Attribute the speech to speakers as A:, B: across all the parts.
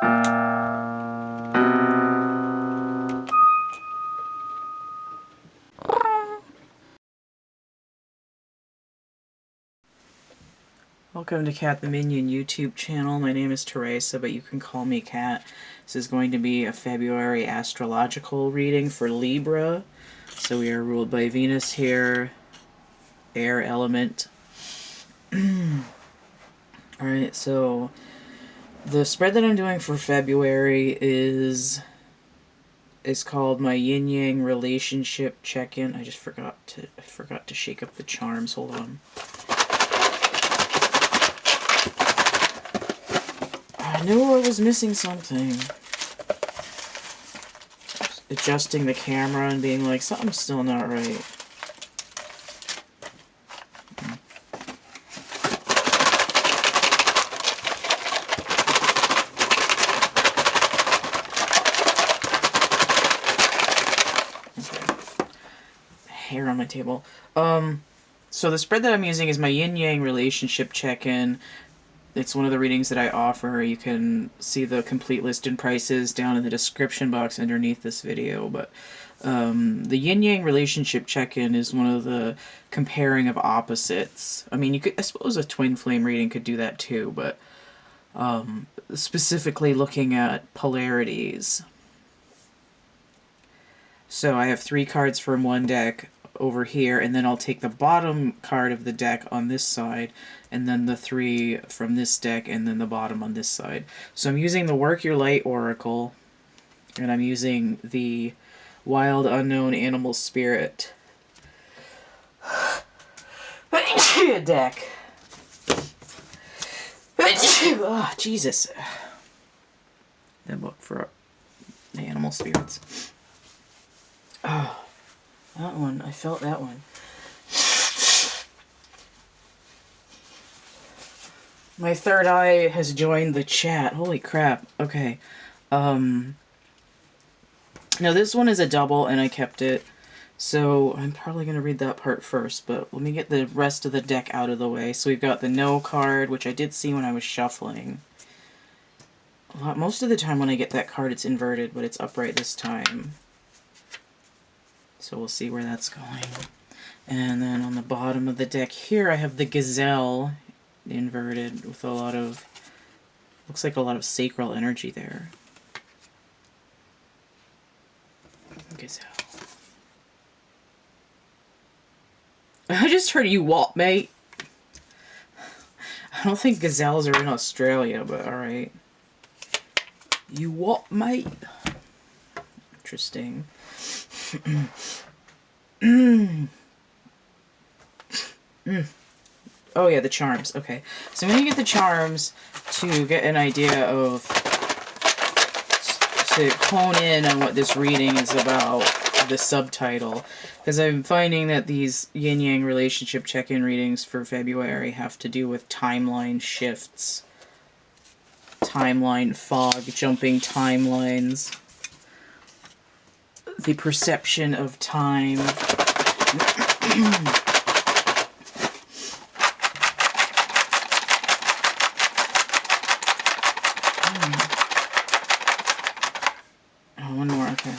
A: Welcome to CATtheMinion YouTube channel. My name is Theresa, but you can call me Cat. This is going to be a February astrological reading for Libra. So we are ruled by Venus here, air element. Alright, so the spread that I'm doing for February is called my yin-yang relationship check-in. I forgot to shake up the charms. Hold on. I knew I was missing something. Just adjusting the camera and being like, something's still not right. Okay. Hair on my table. So the spread that I'm using is my yin-yang relationship check-in. It's one of the readings that I offer. You can see the complete list and prices down in the description box underneath this video. But the yin-yang relationship check-in is one of the comparing of opposites. I mean, I suppose a twin flame reading could do that too, but specifically looking at polarities. So I have 3 cards from one deck over here, and then I'll take the bottom card of the deck on this side, and then the 3 from this deck, and then the bottom on this side. So I'm using the Work Your Light Oracle, and I'm using the Wild Unknown Animal Spirit deck. Oh, Jesus. That book for the animal spirits. Oh. That one, I felt that one. My third eye has joined the chat. Holy crap. Okay. Now this one is a double and I kept it. So I'm probably going to read that part first, but let me get the rest of the deck out of the way. So we've got the No card, which I did see when I was shuffling. Most of the time when I get that card, it's inverted, but it's upright this time. So we'll see where that's going. And then on the bottom of the deck here, I have the Gazelle inverted with a lot of, looks like a lot of sacral energy there. Gazelle. I just heard you walk, mate. I don't think gazelles are in Australia, but alright. You what, mate? Interesting. Oh yeah, the charms. Okay. So I'm going to get the charms to get an idea of, to hone in on what this reading is about, the subtitle. Because I'm finding that these yin-yang relationship check-in readings for February have to do with timeline shifts. Timeline fog, jumping timelines. The perception of time. Oh, one more, okay.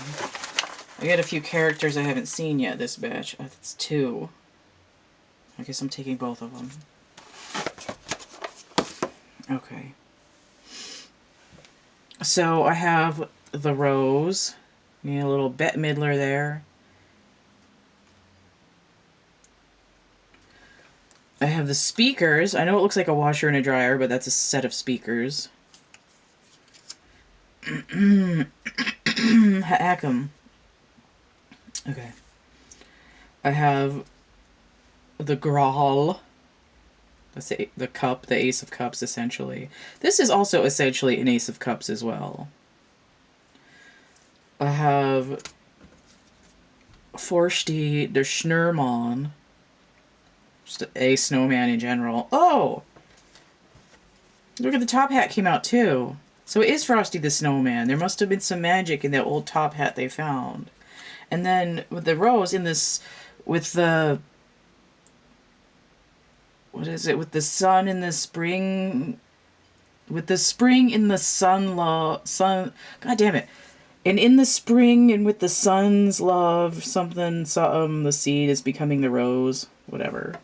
A: I got a few characters I haven't seen yet this batch. That's 2. I guess I'm taking both of them. Okay. So I have the Rose. Need a little Bette Midler there. I have the speakers. I know it looks like a washer and a dryer, but that's a set of speakers. Hack 'em. Okay. I have the Graal. That's the cup, the Ace of Cups, essentially. This is also essentially an Ace of Cups as well. I have Forsti der Schnurrmann. Just a snowman in general. Oh! Look at the top hat came out too. So it is Frosty the Snowman. There must have been some magic in that old top hat they found. And then with the Rose in this, with the, what is it, with the sun in the spring With the spring in the sun, god damn it. And in the spring and with the sun's love, something, the seed is becoming the rose, whatever.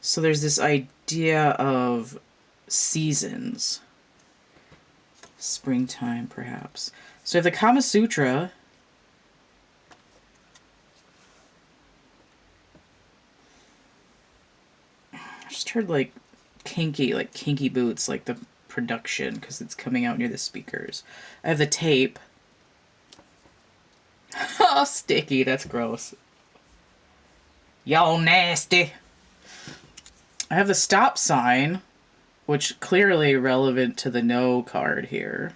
A: So there's this idea of seasons. Springtime, perhaps. So the Kama Sutra. I just heard like kinky boots, like the production, because it's coming out near the speakers. I have the tape. Oh, sticky, that's gross. Y'all nasty. I have the stop sign, which clearly relevant to the no card here.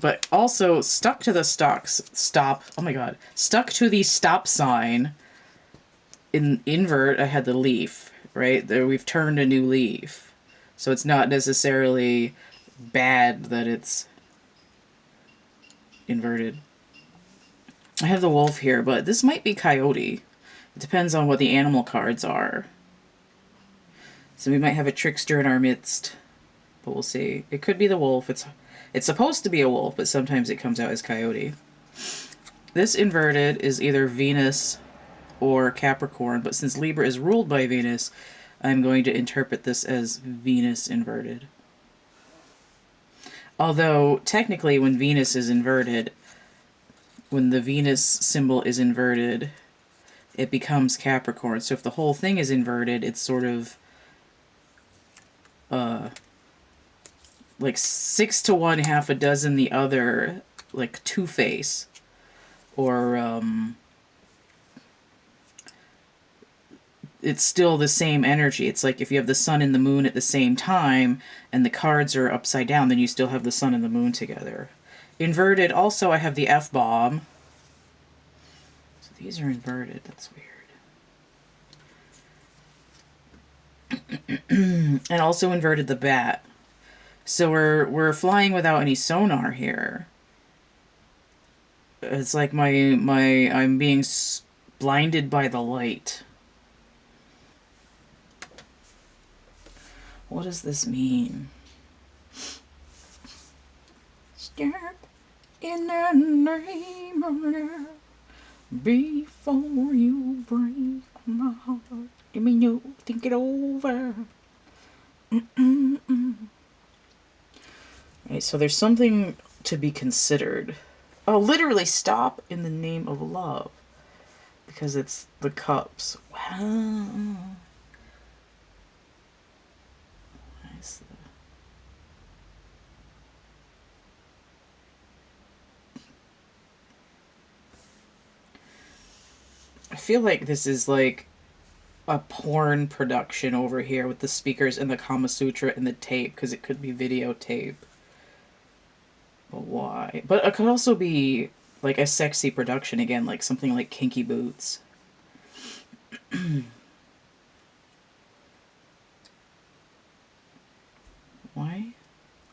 A: But also stuck to the stuck to the stop sign in invert. I had the leaf, right? There we've turned a new leaf. So it's not necessarily bad that it's inverted. I have the wolf here, but this might be coyote. It depends on what the animal cards are. So we might have a trickster in our midst, but we'll see. It could be the wolf. It's supposed to be a wolf, but sometimes it comes out as coyote. This inverted is either Venus or Capricorn, but since Libra is ruled by Venus, I'm going to interpret this as Venus inverted. Although, technically, when Venus is inverted, when the Venus symbol is inverted, it becomes Capricorn. So if the whole thing is inverted, it's sort of like 6 to 1, half a dozen the other, like Two-Face. Or, it's still the same energy. It's like if you have the sun and the moon at the same time, and the cards are upside down, then you still have the sun and the moon together. Inverted, also I have the F-bomb. So these are inverted, that's weird. And also inverted the bat. So we're flying without any sonar here. It's like I'm being blinded by the light. What does this mean? Step in the name of love before you break my heart. Give me you think it over. Right, so there's something to be considered. Oh, literally stop in the name of love. Because it's the cups. Wow. Nice. I feel like this is like a porn production over here with the speakers and the Kama Sutra and the tape, because it could be videotape. But why? But it could also be like a sexy production again, like something like Kinky Boots. Why?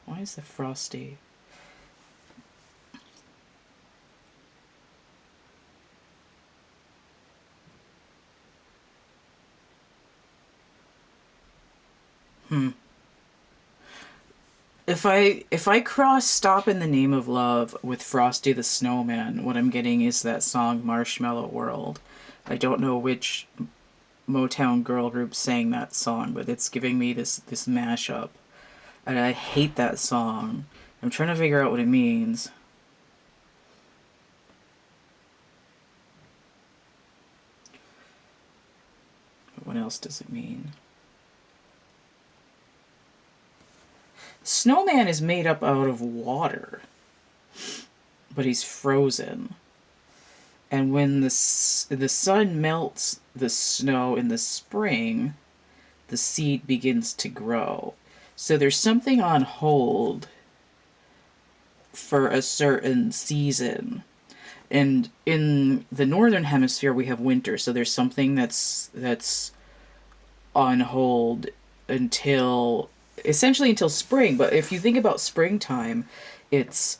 A: Why is the frosty? If I cross Stop in the Name of Love with Frosty the Snowman, what I'm getting is that song Marshmallow World. I don't know which Motown girl group sang that song, but it's giving me this mashup. And I hate that song. I'm trying to figure out what it means. What else does it mean? Snowman is made up out of water, but he's frozen. And when the sun melts the snow in the spring, the seed begins to grow. So there's something on hold for a certain season. And in the northern hemisphere we have winter, so there's something that's on hold until essentially until spring. But if you think about springtime, it's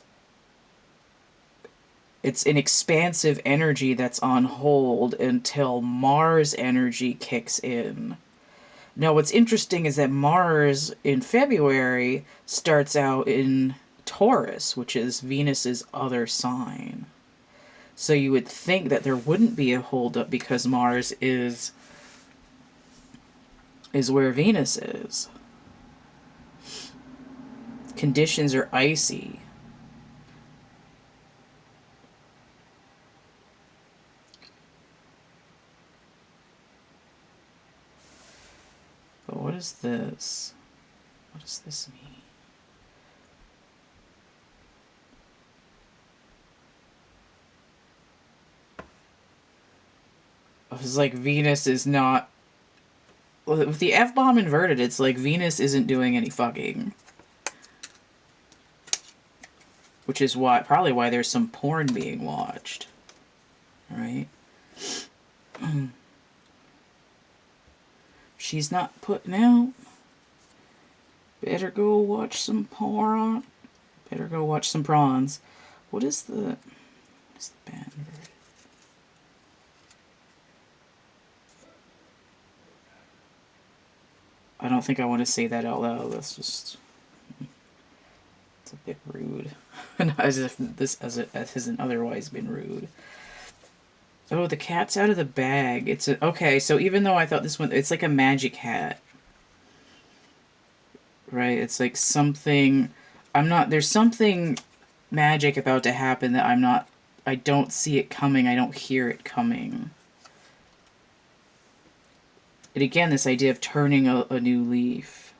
A: an expansive energy that's on hold until Mars energy kicks in. Now, what's interesting is that Mars in February starts out in Taurus, which is Venus's other sign. So you would think that there wouldn't be a holdup because Mars is where Venus is. Conditions are icy. But what is this? What does this mean? It's like Venus is not... With the F-bomb inverted, it's like Venus isn't doing any fucking. Which is probably why there's some porn being watched. Right? She's not putting out. Better go watch some porn. Better go watch some prawns. What is the band? I don't think I want to say that out loud. That's just... It's a bit rude. As if this hasn't otherwise been rude. Oh, the cat's out of the bag. Okay, so even though I thought this one... It's like a magic hat. Right? It's like something... There's something magic about to happen that I don't see it coming. I don't hear it coming. And again, this idea of turning a new leaf.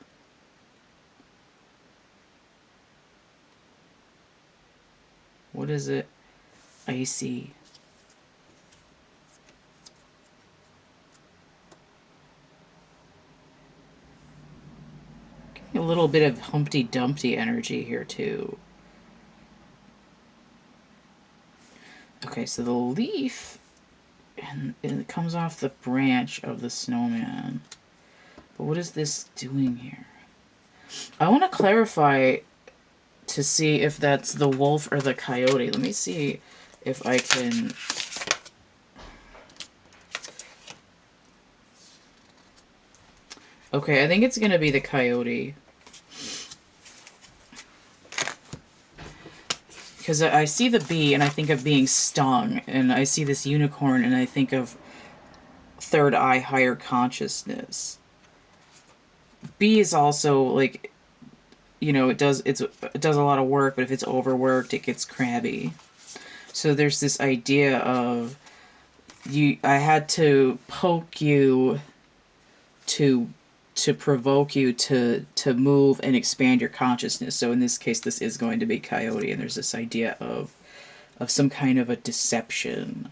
A: What is it? Icy. Getting a little bit of Humpty Dumpty energy here, too. Okay, so the leaf, and it comes off the branch of the snowman. But what is this doing here? I want to clarify to see if that's the wolf or the coyote. Let me see if I can... Okay, I think it's going to be the coyote. Because I see the bee and I think of being stung, and I see this unicorn and I think of third eye, higher consciousness. Bee is also like, you know, it does a lot of work, but if it's overworked, it gets crabby. So there's this idea of I had to poke you to provoke you to move and expand your consciousness. So in this case, this is going to be coyote, and there's this idea of some kind of a deception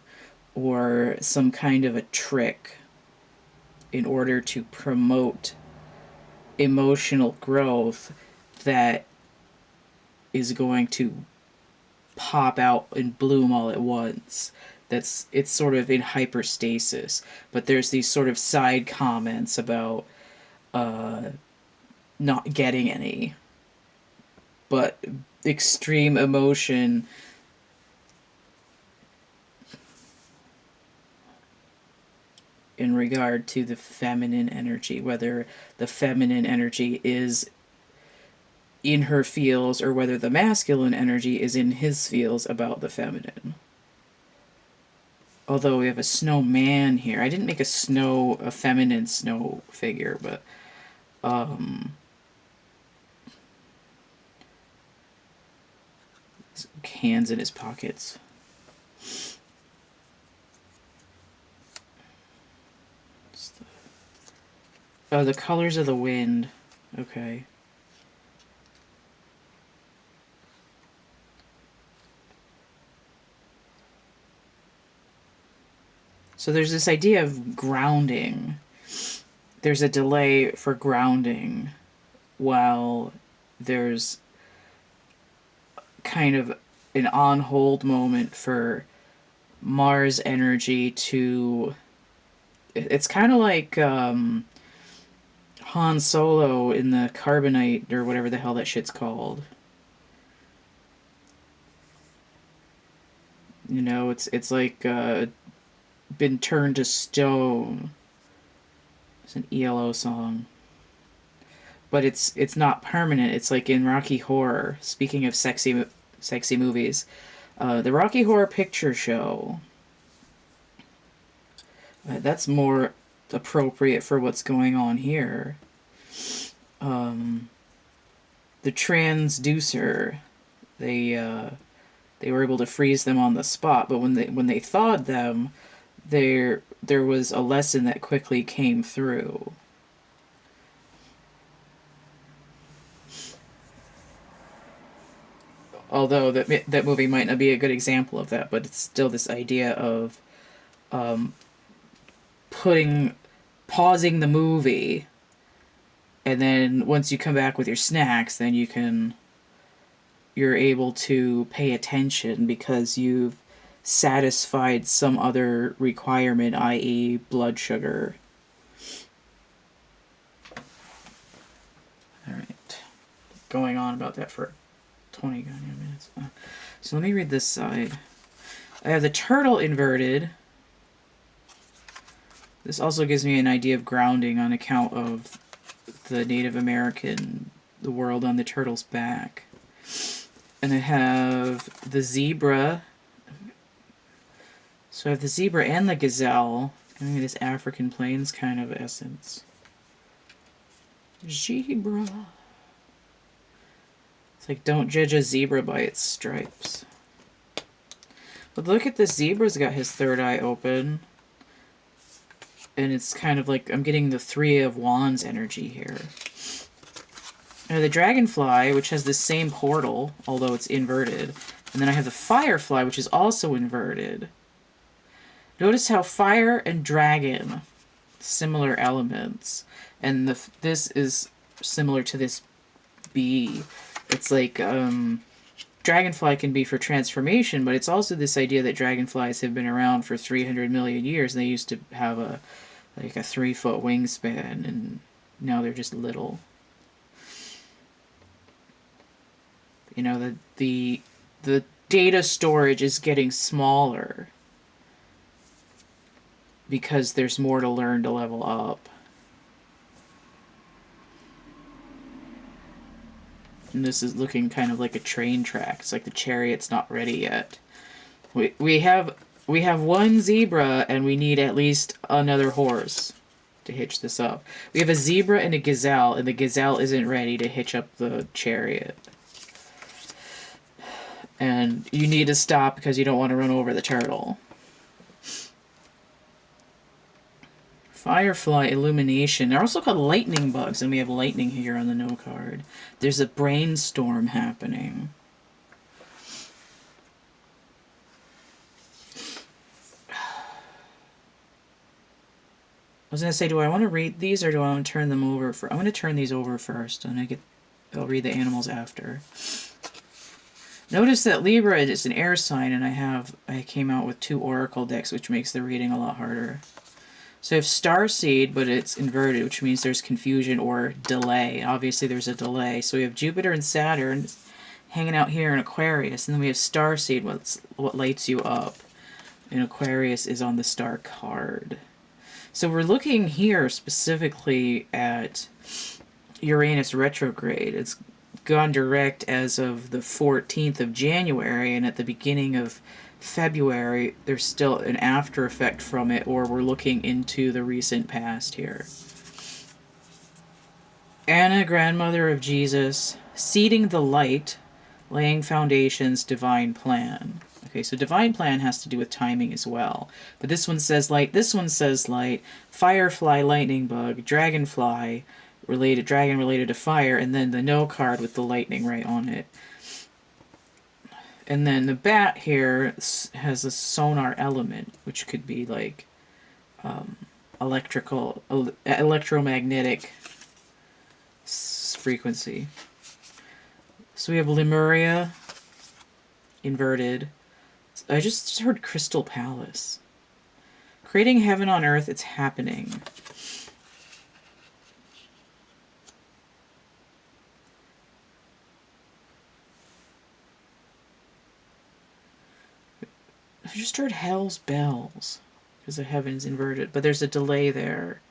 A: or some kind of a trick in order to promote emotional growth that is going to pop out and bloom all at once. It's sort of in hyperstasis, but there's these sort of side comments about not getting any, but extreme emotion in regard to the feminine energy, whether the feminine energy is in her feels or whether the masculine energy is in his feels about the feminine. Although we have a snowman here. I didn't make a feminine snow figure, but hands in his pockets. Oh, the colors of the wind. Okay. So there's this idea of grounding. There's a delay for grounding while there's kind of an on-hold moment for Mars energy to... It's kind of like Han Solo in the Carbonite, or whatever the hell that shit's called. You know, it's like been turned to stone. It's an ELO song. But it's not permanent. It's like in Rocky Horror. Speaking of sexy movies, the Rocky Horror Picture Show. That's more appropriate for what's going on here. The transducer, they were able to freeze them on the spot, but when they thawed them, there was a lesson that quickly came through. Although that movie might not be a good example of that, but it's still this idea of pausing the movie, and then once you come back with your snacks, then you're able to pay attention because you've satisfied some other requirement, i.e. blood sugar. Alright. Going on about that for 20 minutes. So let me read this side. I have the turtle inverted. This also gives me an idea of grounding on account of the Native American, the world on the turtle's back. And I have the zebra. So I have the zebra and the gazelle. Giving me this African Plains kind of essence. Zebra. It's like, don't judge a zebra by its stripes. But look at this, zebra's got his third eye open. And it's kind of like, I'm getting the Three of Wands energy here. Now the dragonfly, which has the same portal, although it's inverted. And then I have the firefly, which is also inverted. Notice how fire and dragon, similar elements. And this is similar to this bee. It's like, dragonfly can be for transformation, but it's also this idea that dragonflies have been around for 300 million years, and they used to have a 3-foot wingspan, and now they're just little. You know, the data storage is getting smaller because there's more to learn to level up. And this is looking kind of like a train track. It's like the chariot's not ready yet. We have one zebra, and we need at least another horse to hitch this up. We have a zebra and a gazelle, and the gazelle isn't ready to hitch up the chariot. And you need to stop because you don't want to run over the turtle. Firefly illumination. They're also called lightning bugs, and we have lightning here on the no card. There's a brainstorm happening. I was going to say, do I want to read these or do I want to turn them over? I'm going to turn these over first, and I'll read the animals after. Notice that Libra is an air sign, and I came out with 2 oracle decks, which makes the reading a lot harder. So I have Starseed, but it's inverted, which means there's confusion or delay. Obviously, there's a delay. So we have Jupiter and Saturn hanging out here in Aquarius, and then we have Starseed, what lights you up. And Aquarius is on the star card. So we're looking here specifically at Uranus retrograde. It's gone direct as of the 14th of January, and at the beginning of February, there's still an after effect from it, or we're looking into the recent past here. Anna, grandmother of Jesus, seeding the light, laying foundations, divine plan. Okay, so divine plan has to do with timing as well. But this one says light, this one says light, firefly, lightning bug, dragonfly, dragon related to fire, and then the no card with the lightning right on it. And then the bat here has a sonar element, which could be like electromagnetic frequency. So we have Lemuria, inverted. I just heard Crystal Palace. Creating heaven on earth, it's happening. I just heard Hell's Bells because the heaven's inverted, but there's a delay there.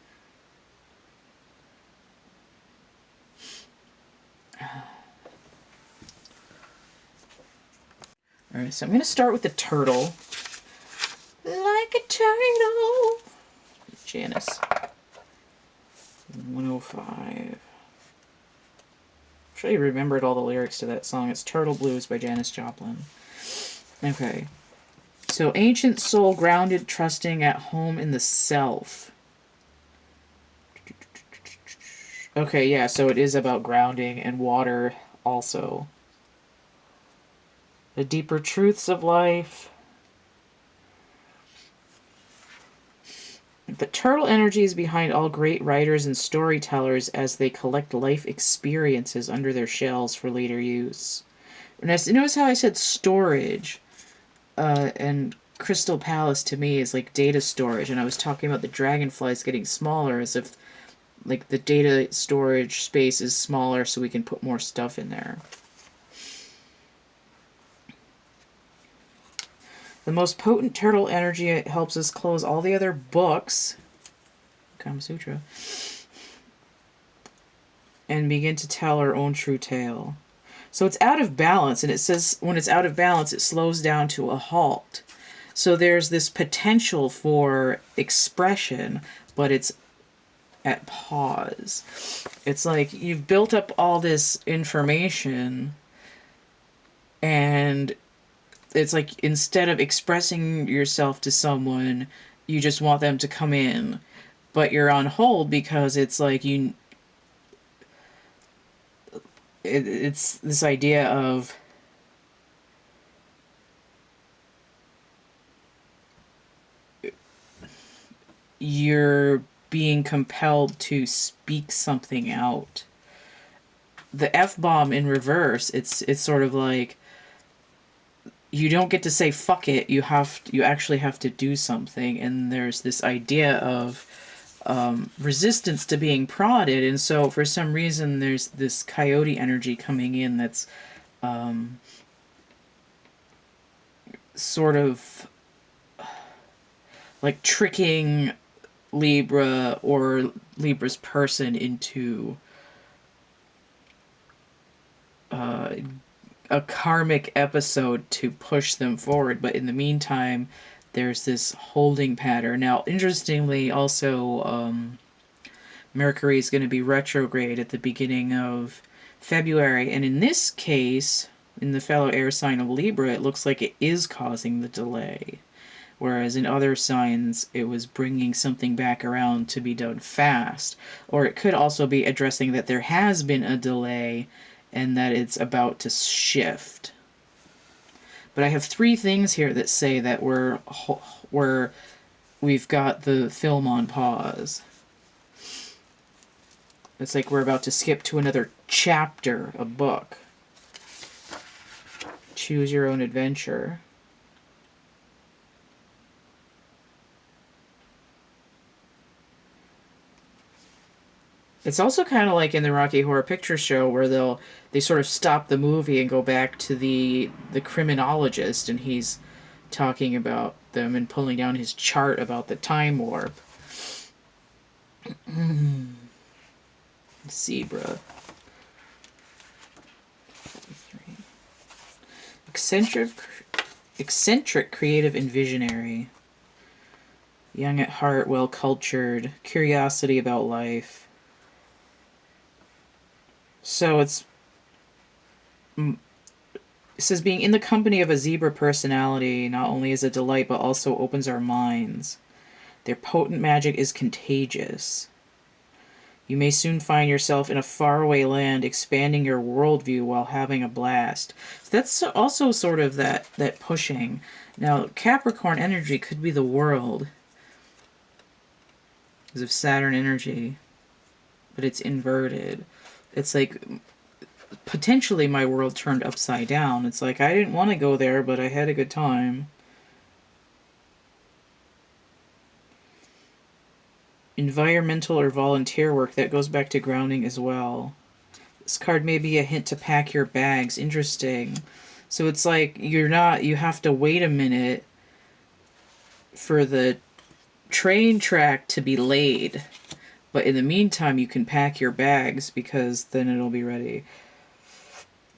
A: Alright, so I'm going to start with the turtle. Like a turtle. Janice. 105. I'm sure you remembered all the lyrics to that song. It's Turtle Blues by Janis Joplin. Okay. So, ancient soul grounded, trusting, at home in the self. Okay, yeah, so it is about grounding and water also. The deeper truths of life. The turtle energy is behind all great writers and storytellers as they collect life experiences under their shells for later use. Notice how I said storage, and Crystal Palace to me is like data storage, and I was talking about the dragonflies getting smaller as if like the data storage space is smaller so we can put more stuff in there. The most potent turtle energy helps us close all the other books, Kama Sutra, and begin to tell our own true tale. So it's out of balance, and it says when it's out of balance, it slows down to a halt. So there's this potential for expression, but it's at pause. It's like you've built up all this information, and it's like instead of expressing yourself to someone, you just want them to come in, but you're on hold because it's like it's this idea of you're being compelled to speak something out. The F-bomb in reverse, it's sort of like you don't get to say fuck it, you actually have to do something, and there's this idea of resistance to being prodded, and so for some reason there's this coyote energy coming in that's sort of like tricking Libra or Libra's person into a karmic episode to push them forward, but in the meantime there's this holding pattern. Now interestingly also Mercury is going to be retrograde at the beginning of February, and in this case, in the fellow air sign of Libra, it looks like it is causing the delay. Whereas in other signs, it was bringing something back around to be done fast. Or it could also be addressing that there has been a delay and that it's about to shift. But I have 3 things here that say that we've got the film on pause. It's like we're about to skip to another chapter, a book. Choose your own adventure. It's also kind of like in the Rocky Horror Picture Show where they sort of stop the movie and go back to the criminologist, and he's talking about them and pulling down his chart about the time warp. Zebra. Eccentric, creative, and visionary. Young at heart, well cultured, curiosity about life. So it says being in the company of a zebra personality not only is a delight but also opens our minds. Their potent magic is contagious. You may soon find yourself in a faraway land expanding your worldview while having a blast. So that's also sort of that pushing. Now, Capricorn energy could be the world because of Saturn energy, but it's inverted. It's like potentially my world turned upside down. It's like I didn't want to go there, but I had a good time. Environmental or volunteer work, that goes back to grounding as well. This card may be a hint to pack your bags. Interesting. So it's like you have to wait a minute for the train track to be laid. But in the meantime, you can pack your bags because then it'll be ready.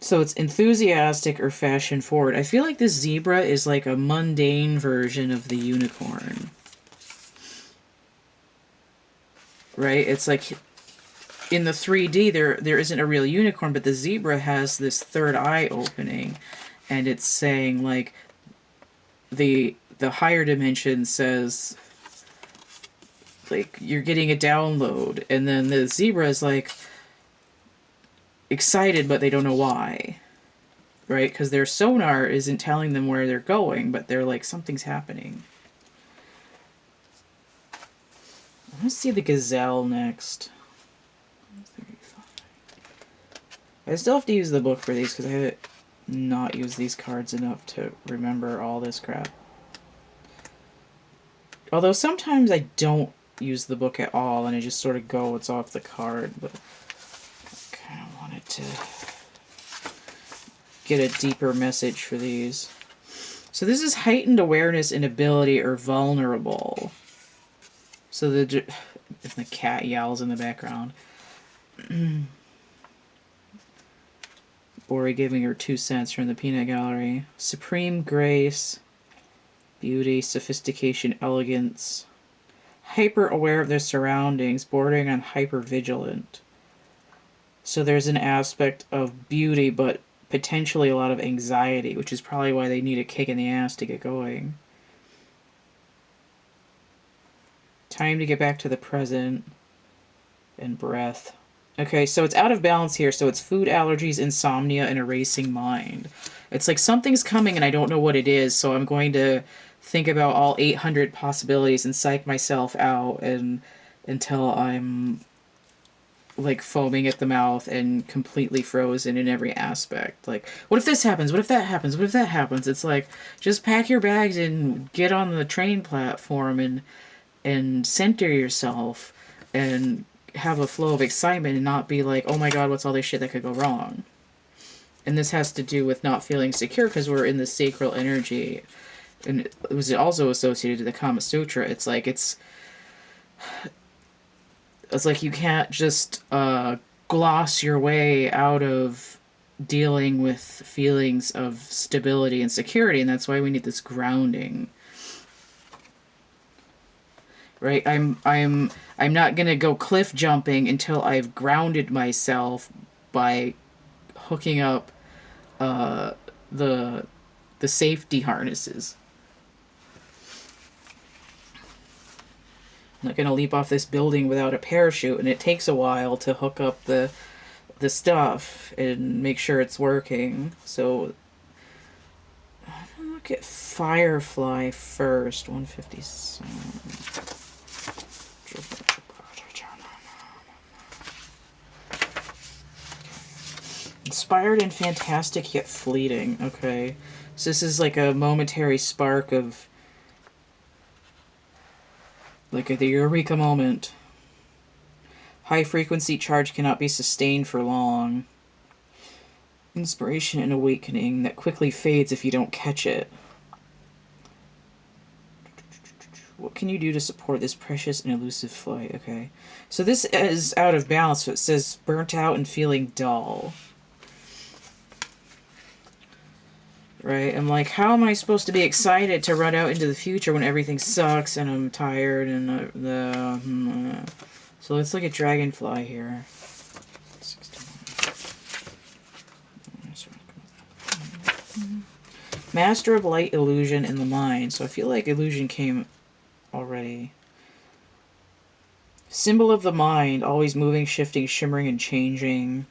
A: So it's enthusiastic or fashion forward. I feel like this zebra is like a mundane version of the unicorn. Right? It's like in the 3D there isn't a real unicorn, but the zebra has this third eye opening, and it's saying like the higher dimension says like you're getting a download, and then the zebra is like excited but they don't know why. Right? Because their sonar isn't telling them where they're going, but they're like, something's happening. Let's see the gazelle next. I still have to use the book for these because I haven't not used these cards enough to remember all this crap. Although sometimes I don't use the book at all and I just sort of go what's off the card, but I kind of wanted to get a deeper message for these. So this is heightened awareness, inability, or vulnerable. So the cat yowls in the background. Bori giving her 2 cents from the peanut gallery. Supreme grace, beauty, sophistication, elegance. Hyper aware of their surroundings, bordering on hyper vigilant. So there's an aspect of beauty, but potentially a lot of anxiety, which is probably why they need a kick in the ass to get going. Time to get back to the present. And breath. Okay, so it's out of balance here. So it's food allergies, insomnia, and a racing mind. It's like something's coming and I don't know what it is, so I'm going to think about all 800 possibilities and psych myself out until I'm like foaming at the mouth and completely frozen in every aspect. Like, what if this happens? What if that happens? What if that happens? It's like, just pack your bags and get on the train platform and center yourself and have a flow of excitement and not be like, oh my god, what's all this shit that could go wrong? And this has to do with not feeling secure because we're in the sacral energy. And it was also associated to the Kama Sutra. It's like you can't just gloss your way out of dealing with feelings of stability and security, and that's why we need this grounding. Right? I'm not gonna go cliff jumping until I've grounded myself by hooking up the safety harnesses. I'm not gonna leap off this building without a parachute, and it takes a while to hook up the stuff and make sure it's working. So look at Firefly first. 157. Inspired and fantastic yet fleeting. Okay. So this is like a momentary spark of like the eureka moment. High frequency charge cannot be sustained for long. Inspiration and awakening that quickly fades if you don't catch it. What can you do to support this precious and elusive flight? Okay. So this is out of balance. So it says burnt out and feeling dull. Right? I'm like, how am I supposed to be excited to run out into the future when everything sucks and I'm tired and So let's look at Dragonfly here. 61. Master of light, illusion, and the mind. So I feel like illusion came already. Symbol of the mind, always moving, shifting, shimmering, and changing.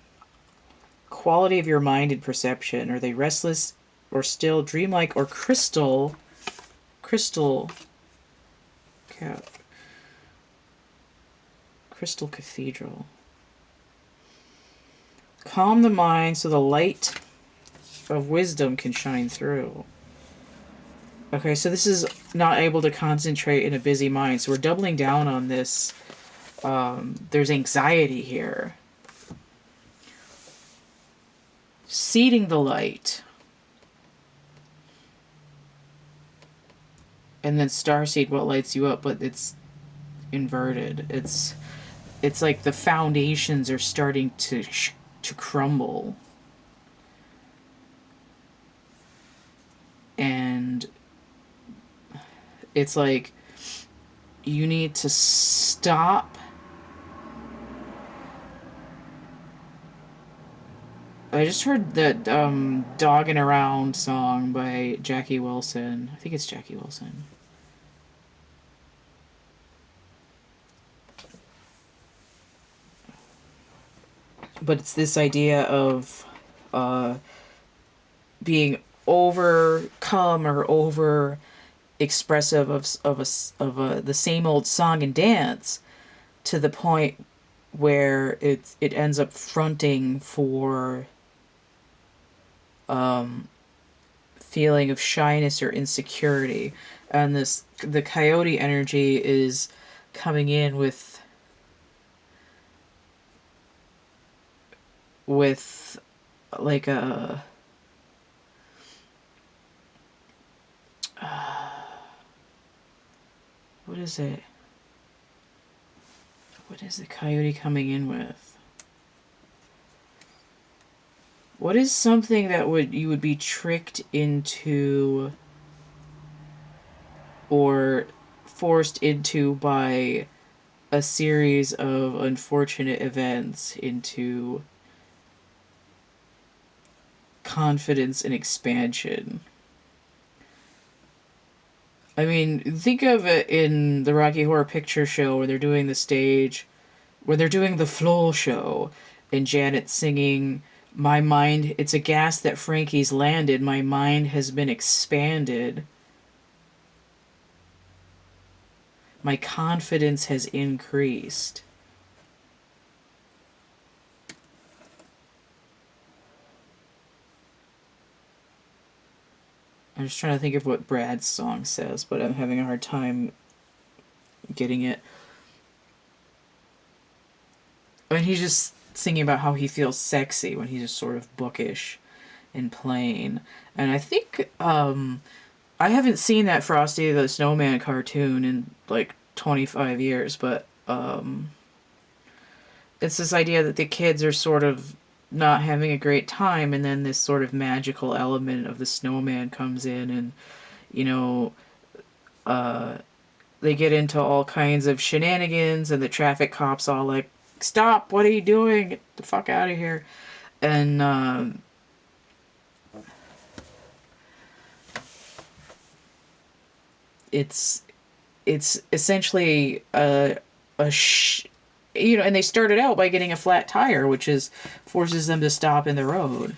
A: Quality of your mind and perception. Are they restless or still, dreamlike, or crystal? Crystal cathedral. Calm the mind so the light of wisdom can shine through. Okay, so this is not able to concentrate in a busy mind. So we're doubling down on this. There's anxiety here. Seeding the light. And then starseed, what lights you up, but it's inverted. It's like the foundations are starting to crumble. It's like you need to stop. I just heard that Doggin' Around song by Jackie Wilson. I think it's Jackie Wilson. But it's this idea of being overcome or over expressive of the same old song and dance to the point where it ends up fronting for feeling of shyness or insecurity, and the coyote energy is coming in with like a what is it? What is the coyote coming in with? What is something that you would be tricked into or forced into by a series of unfortunate events into confidence and expansion? I mean, think of it in the Rocky Horror Picture Show where they're doing the stage, where they're doing the floor show, and Janet's singing, "My mind, it's a gas that Frankie's landed, my mind has been expanded. My confidence has increased." I'm just trying to think of what Brad's song says, but I'm having a hard time getting it. I mean, he's just singing about how he feels sexy when he's just sort of bookish and plain. And I think I haven't seen that Frosty the Snowman cartoon in like 25 years, but it's this idea that the kids are sort of not having a great time, and then this sort of magical element of the snowman comes in, and you know, they get into all kinds of shenanigans, and the traffic cops all like, "Stop! What are you doing? Get the fuck out of here!" And it's essentially and they started out by getting a flat tire, which is forces them to stop in the road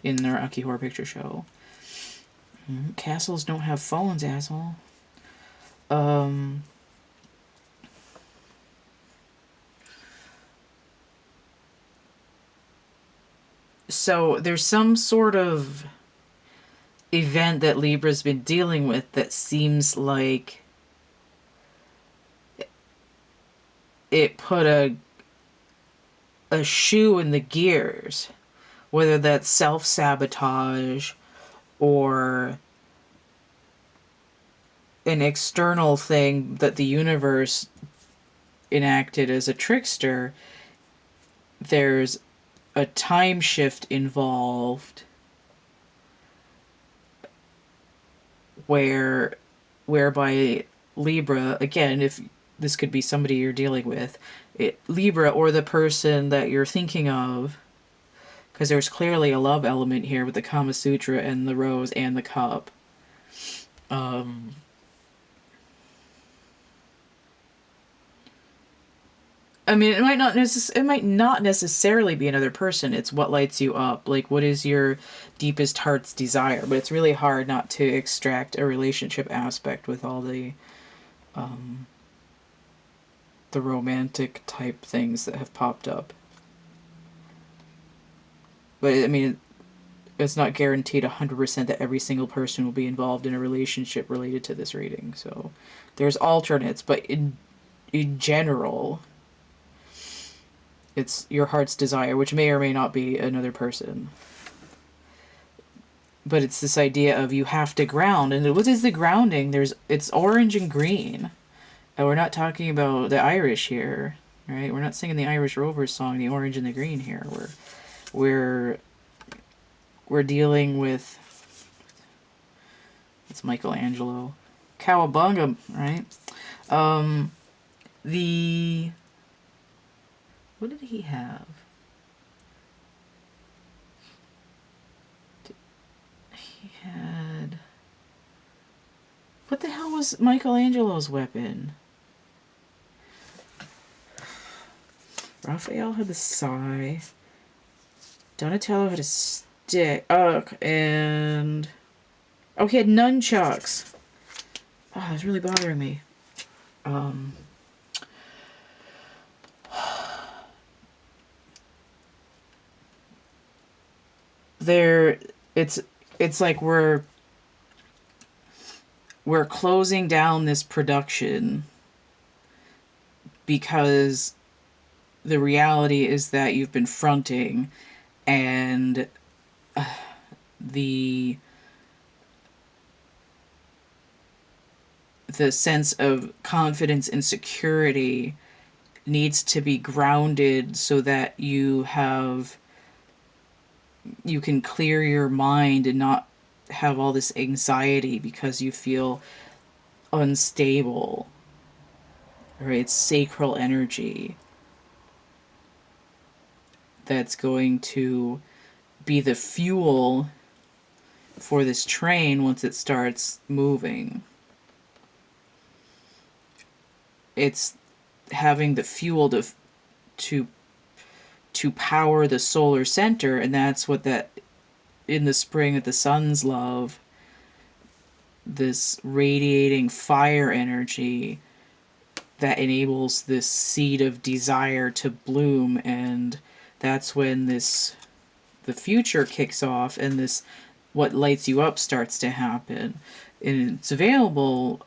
A: in the Rocky Horror Picture Show. Castles don't have phones, asshole. So there's some sort of event that Libra's been dealing with that seems like it put a shoe in the gears, whether that's self-sabotage or an external thing that the universe enacted as a trickster. There's a time shift involved whereby Libra, again, if this could be somebody you're dealing with, Libra or the person that you're thinking of, because there's clearly a love element here with the Kama Sutra and the rose and the cup. I mean, it might not necessarily be another person. It's what lights you up. Like, what is your deepest heart's desire? But it's really hard not to extract a relationship aspect with all the romantic type things that have popped up. But I mean, it's not guaranteed 100% that every single person will be involved in a relationship related to this reading. So there's alternates, but in general, it's your heart's desire, which may or may not be another person. But it's this idea of you have to ground. And what is the grounding? It's orange and green. And we're not talking about the Irish here, right? We're not singing the Irish Rovers song, the orange and the green here. We're dealing with, it's Michelangelo. Cowabunga, right? What did he have? He had... What the hell was Michelangelo's weapon? Raphael had the sai. Donatello had a stick. Oh, and... Oh, he had nunchucks. Oh, that's really bothering me. It's like we're closing down this production because the reality is that you've been fronting, and the sense of confidence and security needs to be grounded so that you can clear your mind and not have all this anxiety because you feel unstable. Right? It's sacral energy that's going to be the fuel for this train once it starts moving. It's having the fuel to power the solar center, and that's what that in the spring at the sun's love, this radiating fire energy that enables this seed of desire to bloom, and that's when the future kicks off, and this what lights you up starts to happen. And it's available.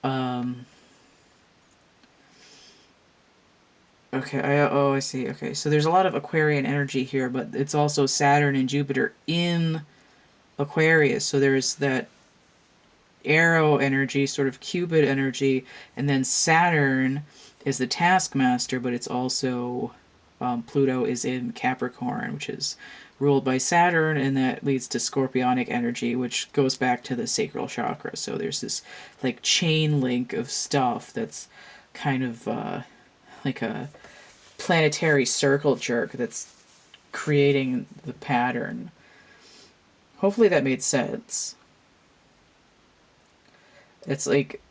A: Okay, I see. Okay, so there's a lot of Aquarian energy here, but it's also Saturn and Jupiter in Aquarius. So there's that arrow energy, sort of Cupid energy, and then Saturn is the taskmaster, but it's also Pluto is in Capricorn, which is ruled by Saturn, and that leads to scorpionic energy, which goes back to the sacral chakra. So there's this like chain link of stuff that's kind of like a planetary circle jerk that's creating the pattern. Hopefully that made sense. It's like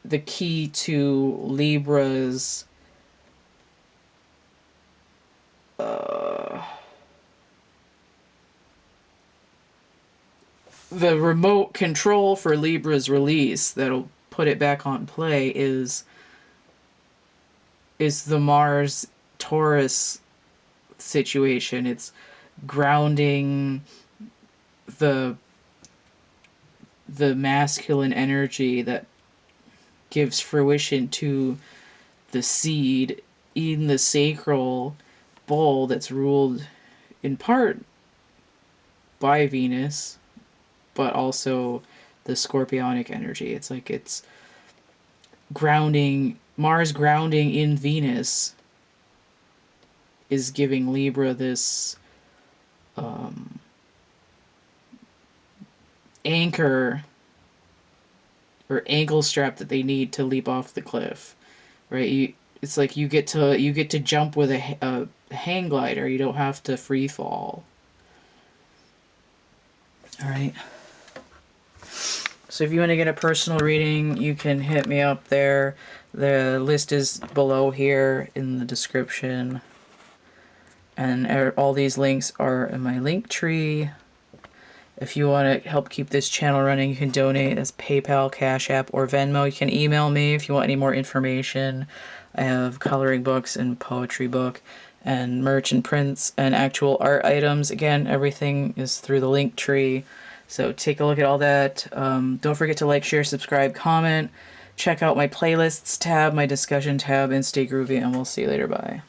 A: the key to Libra's the remote control for Libra's release that'll put it back on play is the Mars Taurus situation. It's grounding the masculine energy that gives fruition to the seed in the sacral bowl that's ruled in part by Venus, but also the scorpionic energy. It's like it's grounding, Mars grounding in Venus is giving Libra this anchor or ankle strap that they need to leap off the cliff, right? It's like you get to jump with a hang glider. You don't have to free fall. All right. So if you want to get a personal reading, you can hit me up there. The list is below here in the description. And all these links are in my link tree. If you want to help keep this channel running, you can donate as PayPal, Cash App, or Venmo. You can email me if you want any more information. I have coloring books and poetry book and merch and prints and actual art items. Again, everything is through the link tree. So take a look at all that. Don't forget to like, share, subscribe, comment. Check out my playlists tab, my discussion tab, and stay groovy, and we'll see you later. Bye.